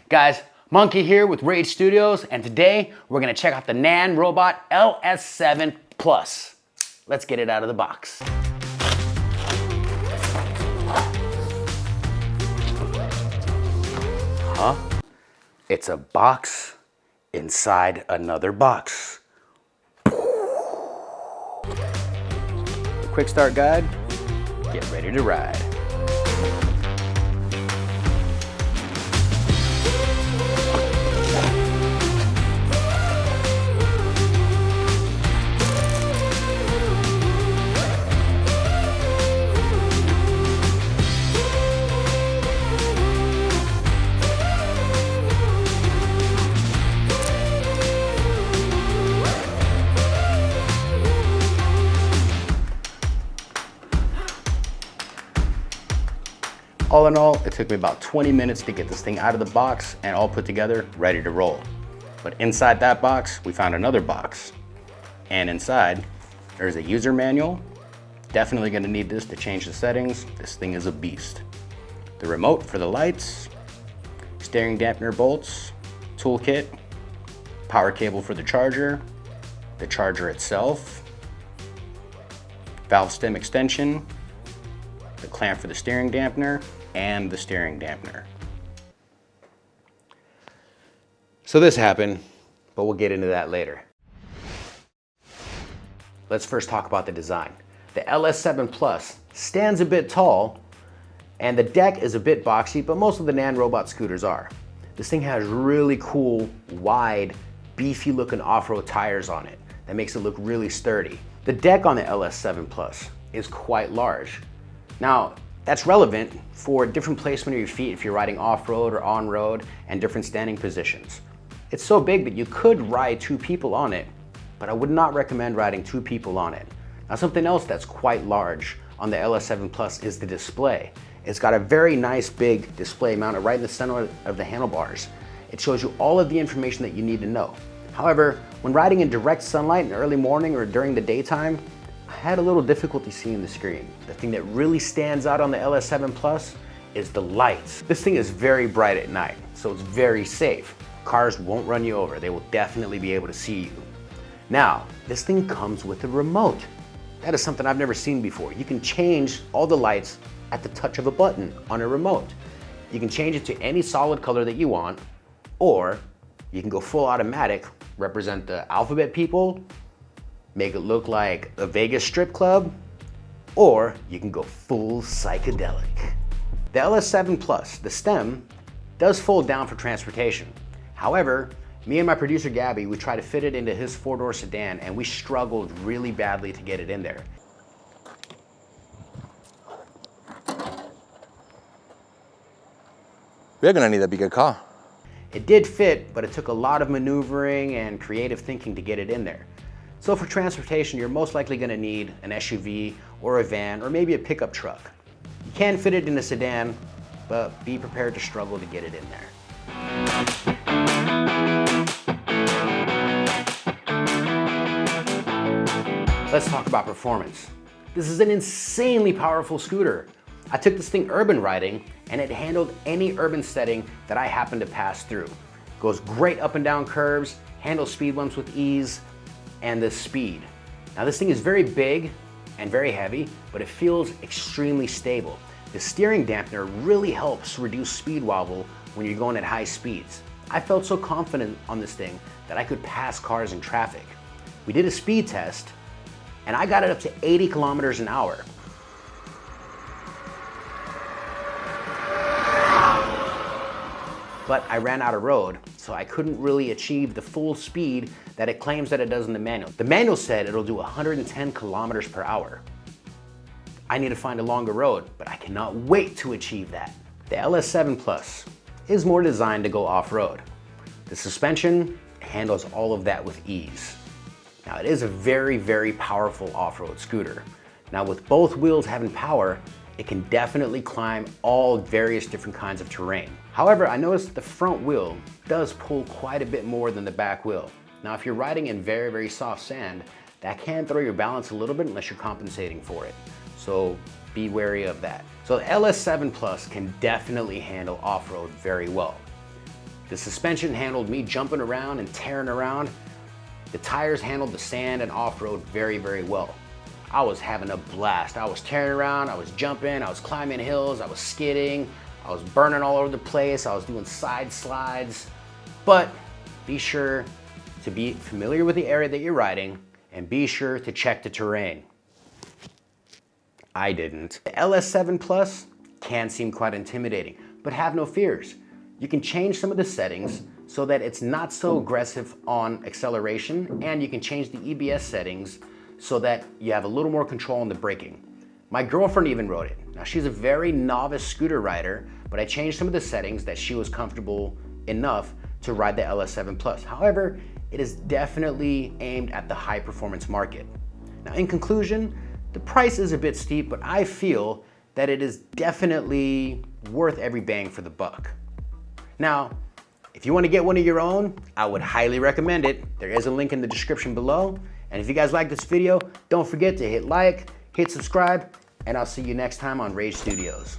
Guys, Monkey here with Rage Studios, and today we're gonna check out the Nanrobot LS7 Plus. Let's get it out of the box. Huh? It's a box inside another box. The quick start guide, get ready to ride. All in all, it took me about 20 minutes to get this thing out of the box and all put together, ready to roll. But inside that box, we found another box. And inside, there's a user manual. Definitely gonna need this to change the settings. This thing is a beast. The remote for the lights, steering dampener bolts, toolkit, power cable for the charger itself, valve stem extension, the clamp for the steering dampener, and the steering dampener. So this happened, but we'll get into that later. Let's first talk about the design. The LS7 Plus stands a bit tall, and the deck is a bit boxy, but most of the Nanrobot scooters are. This thing has really cool, wide, beefy looking off-road tires on it. That makes it look really sturdy. The deck on the LS7 Plus is quite large. Now, that's relevant for different placement of your feet if you're riding off-road or on-road and different standing positions. It's so big that you could ride two people on it, but I would not recommend riding two people on it. Now, something else that's quite large on the LS7 Plus is the display. It's got a very nice big display mounted right in the center of the handlebars. It shows you all of the information that you need to know. However, when riding in direct sunlight in the early morning or during the daytime, I had a little difficulty seeing the screen. The thing that really stands out on the LS7 Plus is the lights. This thing is very bright at night, so it's very safe. Cars won't run you over. They will definitely be able to see you. Now, this thing comes with a remote. That is something I've never seen before. You can change all the lights at the touch of a button on a remote. You can change it to any solid color that you want, or you can go full automatic, represent the alphabet people, make it look like a Vegas strip club, or you can go full psychedelic. The LS7 Plus, the stem, does fold down for transportation. However, me and my producer Gabby, we tried to fit it into his four-door sedan and we struggled really badly to get it in there. We're gonna need a bigger car. It did fit, but it took a lot of maneuvering and creative thinking to get it in there. So for transportation, you're most likely gonna need an SUV or a van or maybe a pickup truck. You can fit it in a sedan, but be prepared to struggle to get it in there. Let's talk about performance. This is an insanely powerful scooter. I took this thing urban riding and it handled any urban setting that I happened to pass through. Goes great up and down curves, handles speed bumps with ease, and the speed. Now this thing is very big and very heavy, but it feels extremely stable. The steering dampener really helps reduce speed wobble when you're going at high speeds. I felt so confident on this thing that I could pass cars in traffic. We did a speed test and I got it up to 80 kilometers an hour. But I ran out of road, so I couldn't really achieve the full speed that it claims that it does in the manual. The manual said it'll do 110 kilometers per hour. I need to find a longer road, but I cannot wait to achieve that. The LS7 Plus is more designed to go off-road. The suspension handles all of that with ease. Now it is a very, very powerful off-road scooter. Now with both wheels having power, it can definitely climb all various different kinds of terrain. However, I noticed that the front wheel does pull quite a bit more than the back wheel. Now, if you're riding in very, very soft sand, that can throw your balance a little bit unless you're compensating for it. So be wary of that. So the LS7 Plus can definitely handle off-road very well. The suspension handled me jumping around and tearing around. The tires handled the sand and off-road very, very well. I was having a blast. I was tearing around, I was jumping, I was climbing hills, I was skidding, I was burning all over the place, I was doing side slides. But be sure to be familiar with the area that you're riding and be sure to check the terrain. I didn't. The LS7 Plus can seem quite intimidating, but have no fears. You can change some of the settings so that it's not so aggressive on acceleration, and you can change the EBS settings so that you have a little more control on the braking. My girlfriend even rode it. Now she's a very novice scooter rider, but I changed some of the settings that she was comfortable enough to ride the LS7 Plus. However, it is definitely aimed at the high performance market. Now in conclusion, the price is a bit steep, but I feel that it is definitely worth every bang for the buck. Now, if you want to get one of your own, I would highly recommend it. There is a link in the description below. And if you guys like this video, don't forget to hit like, hit subscribe, and I'll see you next time on Rage Studios.